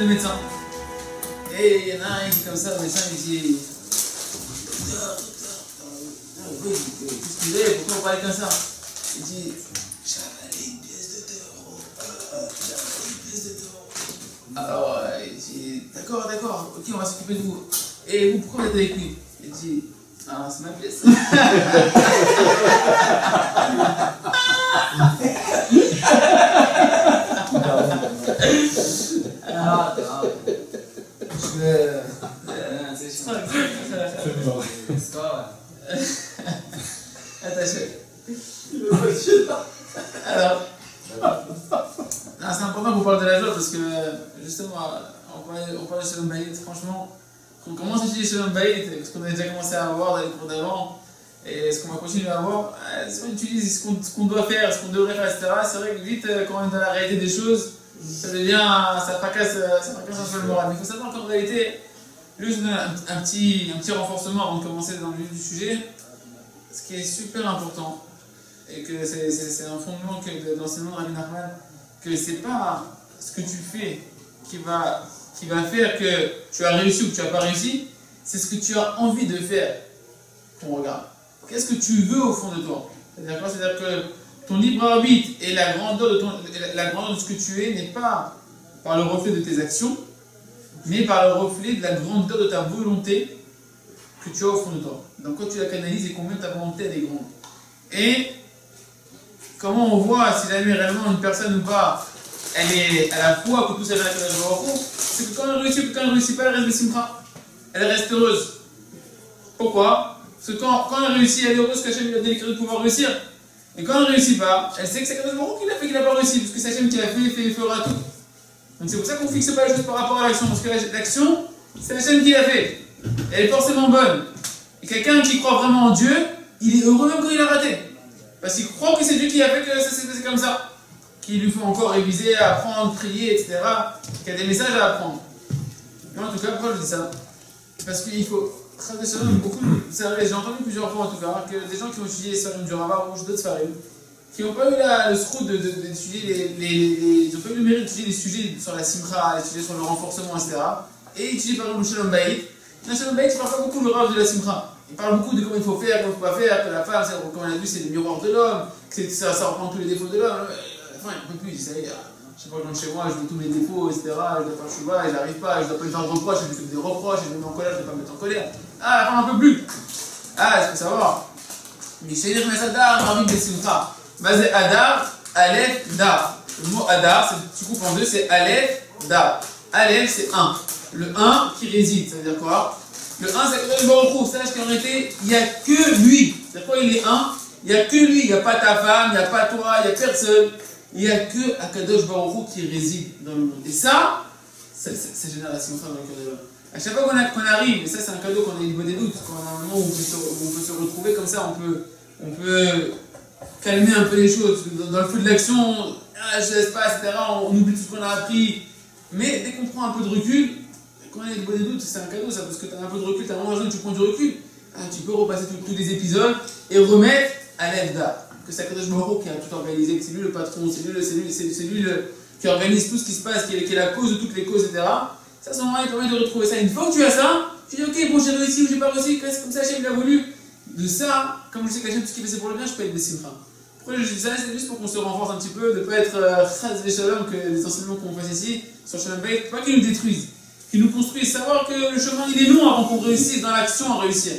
le médecin. Et il y en a un qui est comme ça, le médecin il dit qu'est-ce qu'il est, pourquoi on parlait comme ça? Il dit j'avais une pièce de 2 €. J'avais une pièce de 2 €. Alors il dit d'accord, ok, on va s'occuper de vous. Et vous, pourquoi vous êtes avec lui? Il dit ah, c'est ma pièce. Alors, c'est important qu'on parle de la joie parce que justement, on parle de Shalom Bayit. Franchement, on commence à étudier Shalom Bayit parce qu'on a déjà commencé à avoir dans les cours d'avant et ce qu'on va continuer à avoir. Si on utilise ce qu'on doit faire, ce qu'on devrait faire, etc., c'est vrai que vite, quand on est dans la réalité des choses, ça fracasse un peu le moral. Mais il faut savoir qu'en réalité, juste un petit renforcement avant de commencer dans le vif du sujet. Ce qui est super important, et que c'est un fondement de l'enseignement de Rabbi Nachman, que c'est pas ce que tu fais qui va faire que tu as réussi ou que tu n'as pas réussi, c'est ce que tu as envie de faire qu'on regarde. Qu'est-ce que tu veux au fond de toi? C'est-à-dire quoi? C'est-à-dire que ton libre arbitre et la grandeur de ce que tu es n'est pas par le reflet de tes actions, mais par le reflet de la grandeur de ta volonté que tu as au fond de toi. Donc quand tu la canalises et combien ta volonté elle est grande. Et comment on voit si jamais réellement une personne ou pas, elle a la foi que tout ça vient avec la joie, c'est que quand elle réussit ou quand elle ne réussit pas, elle reste bessimcha. Elle reste heureuse. Pourquoi? Parce que quand elle réussit, elle est heureuse qu'Hachem lui a donné le crédit de pouvoir réussir. Et quand elle ne réussit pas, elle sait que c'est Kadosh Baruch Hu qui l'a fait, qu'il n'a pas réussi, parce que c'est Hachem qui l'a fait, il fera tout. Donc c'est pour ça qu'on ne fixe pas les choses par rapport à l'action, parce que l'action, c'est Hachem qui l'a fait. Elle est forcément bonne. Et quelqu'un qui croit vraiment en Dieu, il est heureux même quand il a raté. Parce qu'il croit que c'est Dieu qui a fait que ça s'est passé comme ça. Qu'il lui faut encore réviser, apprendre, prier, etc. Qu'il y a des messages à apprendre. Mais en tout cas, pourquoi je dis ça? Parce qu'il faut... J'ai entendu plusieurs fois en tout cas que des gens qui ont étudié les Sfarim du Rava ou d'autres Sfarim, qui n'ont pas eu le srout d'étudier ils n'ont pas eu le mérite d'étudier les sujets sur la simcha, les sujets sur le renforcement, etc. Et étudier par exemple le Shalom Bayit. Le Shalom Bayit, il ne parle pas beaucoup le Rav de la simcha. Il parle beaucoup de comment il faut faire, comment il ne faut pas faire, que la femme, comme on a vu, c'est le miroir de l'homme, que ça reprend tous les défauts de l'homme. Enfin, il ne peut plus, ça y est. Je sais pas, je rentre chez moi, je vois tous mes défauts, etc. Je dois faire chouva, je n'arrive pas, je dois pas lui faire de reproches, je lui fais des reproches, je me mets en colère, je ne dois pas me mettre en colère. Ah, enfin, un peu plus. Ah, il faut savoir. Mais chez les Adar, Marvin Bessimcha. Basé Adar, Aleph, Dar. Le mot Adar, tu coupes en deux, c'est Aleph, Dar. Aleph, c'est 1. Le 1 qui réside, ça veut dire quoi? Le 1, c'est Kadosh Baruch Hu. Sache qu'en réalité, il n'y a que lui. C'est quoi il est 1? Il n'y a que lui. Il n'y a pas ta femme, il n'y a pas toi, il n'y a personne. Il n'y a que Akadosh Baruch Hu qui réside dans le monde. Et ça génère la simcha dans le cœur de l'homme. À chaque fois qu'on arrive, et ça c'est un cadeau qu'on a eu des doutes, quand on a un moment où on peut se retrouver comme ça, on peut calmer un peu les choses. Dans le feu de l'action, je laisse pas, etc. On oublie tout ce qu'on a appris. Mais dès qu'on prend un peu de recul, quand on a des doutes, c'est un cadeau ça, parce que tu as un peu de recul, tu as un jeune, tu prends du recul. Tu peux repasser tous les épisodes et remettre à l'Efda. Que c'est Kadosh Baruch Hu qui a tout organisé, que c'est lui le patron, c'est lui qui organise tout ce qui se passe, qui est la cause de toutes les causes, etc. Ça, c'est un moment, il permet de retrouver ça. Une fois que tu as ça, tu dis, ok, bon, j'ai réussi ou j'ai pas réussi, c'est comme ça, Hachem l'a voulu. De ça, comme je sais qu'Hachem, tout ce qui fait, c'est pour le bien, je peux être bessimcha. Pourquoi je dis ça? C'est juste pour qu'on se renforce un petit peu, de ne pas être chaz veshalom, que les enseignements qu'on fasse ici, sur Shalom Bayit, pas qu'ils nous détruisent, qu'ils nous construisent. Savoir que le chemin, il est long avant qu'on réussisse dans l'action à réussir.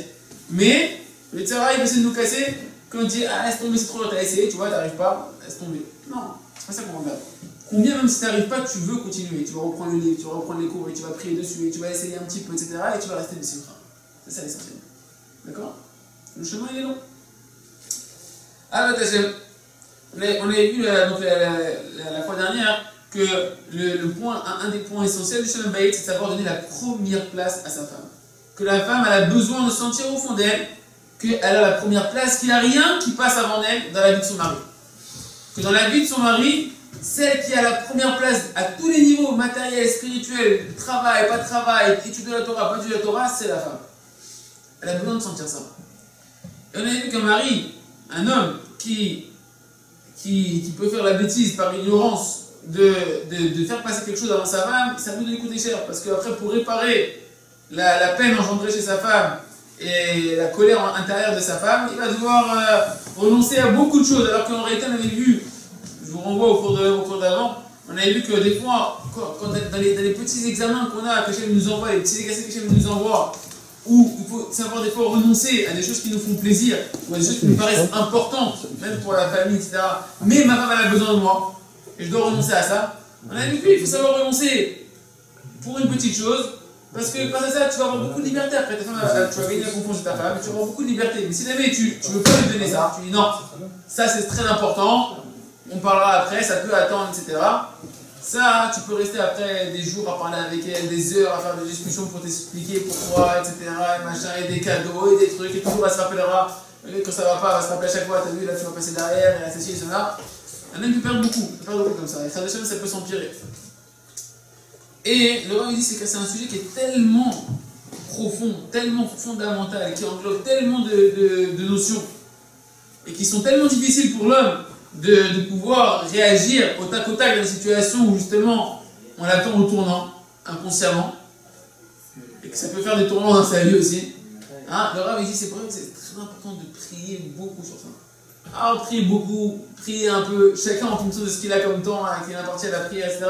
Mais, le tsara, il va essayer de nous casser. Quand on dit, ah, laisse tomber, c'est trop, t'as essayé, tu vois, t'arrives pas, laisse tomber. Non, c'est pas ça qu'on regarde. Combien, même si t'arrives pas, tu veux continuer. Tu vas reprendre le livre, tu vas reprendre les cours, et tu vas prier dessus, et tu vas essayer un petit peu, etc. Et tu vas rester de simcha. C'est ça l'essentiel. D'accord? Le chemin, il est long. Alors, on avait vu la fois dernière que un des points essentiels du Shalom Bayit, c'est de savoir donner la première place à sa femme. Que la femme, elle a besoin de sentir au fond d'elle qu'elle a la première place, qu'il n'y a rien qui passe avant elle dans la vie de son mari. Que dans la vie de son mari, celle qui a la première place à tous les niveaux, matériels, spirituels, travail, pas de travail, étude de la Torah, pas étude de la Torah, c'est la femme. Elle a besoin de sentir ça. Et on a vu qu'un mari, un homme qui peut faire la bêtise par ignorance de faire passer quelque chose avant sa femme, ça peut lui coûter cher. Parce qu'après, pour réparer la peine engendrée chez sa femme et la colère intérieure de sa femme, il va devoir renoncer à beaucoup de choses. Alors qu'en réalité, on avait vu, je vous renvoie au cours d'avant, on avait vu que des fois, dans les petits examens qu'on a, que Hachem nous envoie, les petits exercices que Hachem nous envoie, où il faut savoir des fois renoncer à des choses qui nous font plaisir, ou à des choses qui nous paraissent importantes, même pour la famille, etc. Mais ma femme, elle a besoin de moi, et je dois renoncer à ça. On a vu qu'il faut savoir renoncer pour une petite chose, parce que grâce à ça, tu vas avoir beaucoup de liberté. Après, ta femme, tu vas gagner la confiance de ta femme, tu vas avoir beaucoup de liberté. Mais si jamais tu ne veux pas lui donner ça, tu dis non, ça c'est très important, on parlera après, ça peut attendre, etc. Ça, tu peux rester après des jours à parler avec elle, des heures à faire des discussions pour t'expliquer pourquoi, etc. Et machin, et des cadeaux, et des trucs, et toujours elle se rappellera. Quand ça va pas, elle va se rappeler à chaque fois, t'as vu, là tu vas passer derrière, et ceci et cela. Un homme peut perdre beaucoup comme ça. Et ça peut s'empirer. Et le Rav dit que c'est un sujet qui est tellement profond, tellement fondamental, qui englobe tellement de notions, et qui sont tellement difficiles pour l'homme de pouvoir réagir au tac dans des situations où justement on l'attend au tournant, inconsciemment, et que ça peut faire des tournants dans sa vie aussi. Hein, le Rav dit c'est pour ça que c'est très important de prier beaucoup sur ça. Alors prier beaucoup, prier un peu, chacun en fonction de ce qu'il a comme temps, hein, qu'il appartient à la prière, etc.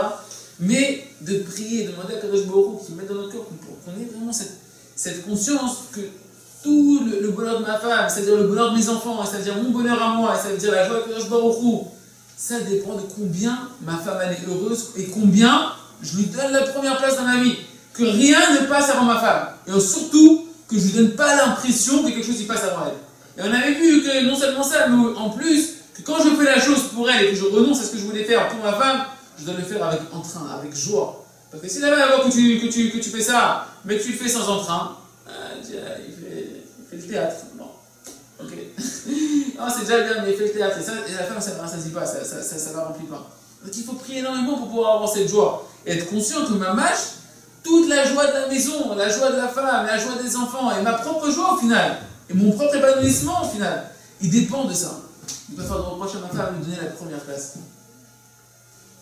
Mais de prier, de demander à Kadosh Baruch Hu qu'il mette dans notre cœur, qu'on ait vraiment cette conscience que tout le bonheur de ma femme, c'est-à-dire le bonheur de mes enfants, c'est-à-dire mon bonheur à moi, c'est-à-dire la joie de Kadosh Baruch Hu, ça dépend de combien ma femme elle est heureuse et combien je lui donne la première place dans ma vie. Que rien ne passe avant ma femme. Et surtout, que je ne lui donne pas l'impression que quelque chose y passe avant elle. Et on avait vu que non seulement ça, mais en plus, que quand je fais la chose pour elle et que je renonce à ce que je voulais faire pour ma femme, je dois le faire avec entrain, avec joie. Parce que si la femme voit que tu fais ça, mais que tu le fais sans entrain, il fait le théâtre. Bon, ok. Non, c'est déjà bien, mais il fait le théâtre. Et la femme, ça ne rassasie pas, ça ne la remplit pas. Donc il faut prier énormément pour pouvoir avoir cette joie. Et être conscient que ma mâche, toute la joie de la maison, la joie de la femme, la joie des enfants, et ma propre joie au final, et mon propre épanouissement au final, il dépend de ça. Il ne peut pas faire de reproche à ma femme de lui donner la première place.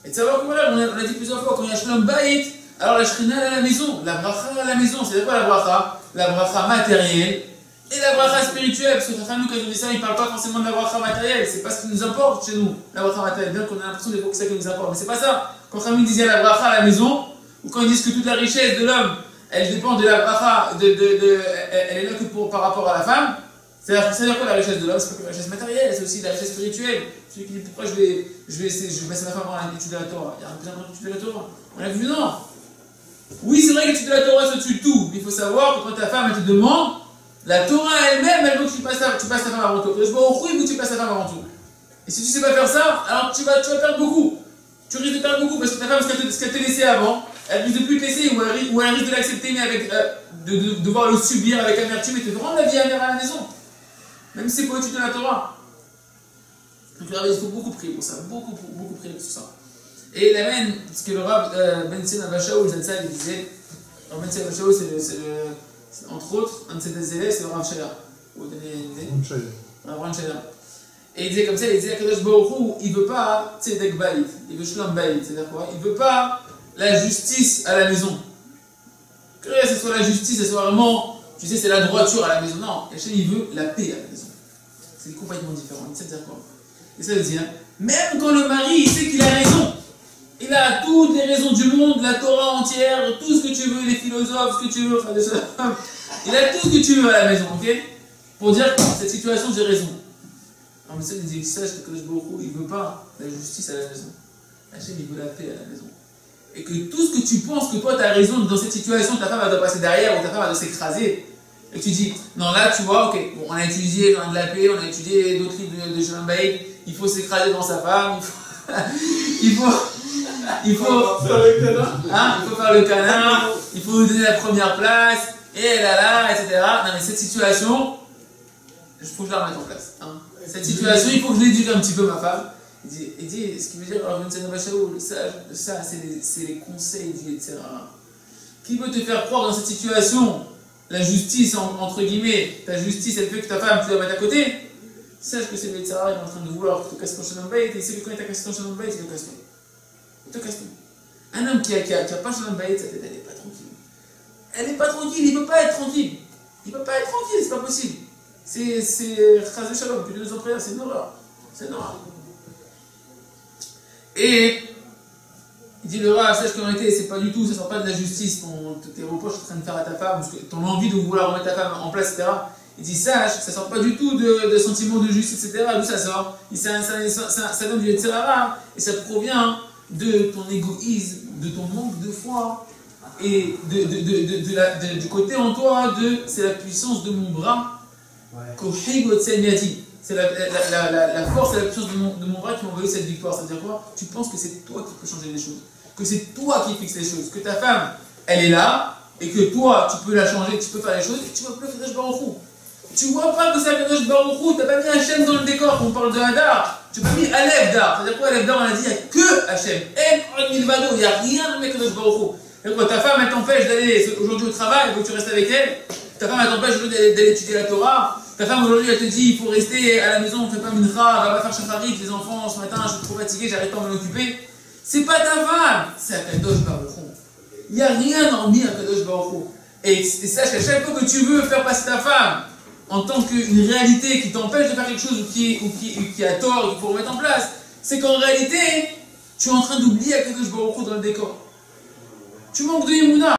Et de savoir que voilà, on a dit plusieurs fois, quand il y a Shalom Bayit, alors la Shrina à la maison, la bracha à la maison, c'est quoi la bracha? La bracha matérielle et la bracha spirituelle, parce que nous, quand on dit ça, il ne parle pas forcément de la bracha matérielle, c'est pas ce qui nous importe chez nous, la bracha matérielle, bien qu'on a l'impression des fois que c'est ça qui nous importe, mais c'est pas ça. Quand Khamim disait la bracha à la maison, ou quand ils disent que toute la richesse de l'homme, elle dépend de la bracha, elle est là que par rapport à la femme, c'est-à-dire quoi la richesse de l'homme? C'est pas que la richesse matérielle, c'est aussi la richesse spirituelle. Celui qui dit pourquoi je vais passer ma femme à l'étude de la Torah. Il y a un besoin d'étude de la Torah. On a vu non. Oui, c'est vrai que l'étude de la Torah c'est au-dessus de tout. Mais il faut savoir que quand ta femme elle te demande, la Torah elle-même, elle veut que tu passes ta femme avant tout. Je vois au il veut que tu passes ta femme avant tout. Et si tu ne sais pas faire ça, alors tu vas perdre beaucoup. Tu risques de perdre beaucoup parce que ta femme, ce qu'elle t'a laissé avant, elle risque de plus te laisser ou elle risque de l'accepter, mais avec de devoir le subir avec amertume et te rendre la vie amère à la maison. Même si c'est pour étudier la Torah. Donc il faut beaucoup prier pour ça, beaucoup prier pour ça. Et la même, parce que le Rav Ben Sina Bachaoul, il disait, Ben Sina Bachaoul, c'est entre autres, un de ses élèves, c'est le Rav Shaya. Vous donnez une idée? Rav Shaya. Et il disait comme ça, il disait à Kadosh Baruch Hu, il ne veut pas Tzedek Bayit, il veut Shalom Bayit, c'est-à-dire quoi? Il ne veut pas la justice à la maison. Que ce soit la justice, ce soit vraiment, tu sais, c'est la droiture à la maison. Non, Hachem, il veut la paix à la maison. C'est complètement différent. Il sait dire quoi? Et ça veut dire, même quand le mari, il sait qu'il a raison, il a toutes les raisons du monde, la Torah entière, tout ce que tu veux, les philosophes, ce que tu veux, enfin, il a tout ce que tu veux à la maison, ok? Pour dire que cette situation, j'ai raison. Non, mais ça, il dit, sache que Kadosh Baruch Hu, il ne veut pas la justice à la maison. Hachem, il veut la paix à la maison. Et que tout ce que tu penses que toi, tu as raison dans cette situation, ta femme va doit passer derrière ou ta femme va doit s'écraser. Et tu dis, non, là, tu vois, ok, bon, on a étudié de la paix, on a étudié d'autres livres de Shalom Bayit, il faut s'écraser dans sa femme, il faut faire le canard, il faut lui donner la première place, et là, etc. Non, mais cette situation, il faut que je la remette en place. Hein. Cette situation, il faut que je l'éduque un petit peu, ma femme. Il dit, ce qui veut dire, ça c'est les conseils du Yetzirah. Qui peut te faire croire dans cette situation, la justice, entre guillemets, ta justice, elle fait que ta femme, tu la mets à côté? Sache que c'est le Yetzirah, il est en train de vouloir que tu casses ton Shalom Bayit, et il sait que quand il t'a cassé ton Shalom Bayit, il le casse pas. te casse tout. Un homme qui a pas Shalom Bayit, sa tête, elle n'est pas tranquille. Elle n'est pas tranquille, il ne peut pas être tranquille. Il ne peut pas être tranquille, c'est pas possible. C'est Chazé Shalom, puis nous en prière, c'est une horreur. C'est une horreur. Et il dit le Rav, sache qu'en réalité, c'est pas du tout, ça ne sort pas de la justice, tes reproches que tu es en train de faire à ta femme, ton envie de vouloir remettre ta femme en place, etc. Il dit sache, ça ne sort pas du tout de sentiments de justice, etc. D'où ça sort? Ça donne du Yetzirara, et ça provient de ton égoïsme, de ton manque de foi, et du côté en toi c'est la puissance de mon bras. C'est la force et la puissance de mon bras qui m'a envoyé cette victoire. C'est-à-dire quoi? Tu penses que c'est toi qui peux changer les choses, que c'est toi qui fixe les choses, que ta femme, elle est là, et que toi, tu peux la changer, tu peux faire les choses, et tu vas plus faire Baruch Hu. Tu vois pas que c'est Akadosh Baruch Hu, tu n'as pas mis Hachem dans le décor, quand on parle de Hadar. Tu n'as pas mis Alev Dar. C'est-à-dire quoi, Alev Dar, on a dit, il n'y a que Hachem. Il n'y a rien de Akadosh Baruch Hu. C'est-à-dire quoi, ta femme, elle t'empêche d'aller aujourd'hui au travail, il faut que tu restes avec elle. Ta femme, elle t'empêche aujourd'hui d'aller étudier la Torah. Ta femme, aujourd'hui, elle te dit, il faut rester à la maison, on ne fait pas mincha, va pas faire chacharit, les enfants, ce matin, je suis trop fatigué, j'arrive pas à m'en occuper. C'est pas ta femme, c'est Akadosh Baruch Hu. Il n'y a rien hormis Akadosh Baruch Hu. Et sache qu'à chaque fois que tu veux faire passer ta femme en tant qu'une réalité qui t'empêche de faire quelque chose ou qui a tort et qu'il faut remettre en place, c'est qu'en réalité, tu es en train d'oublier Akadosh Baruch Hu dans le décor. Tu manques de Yemuna.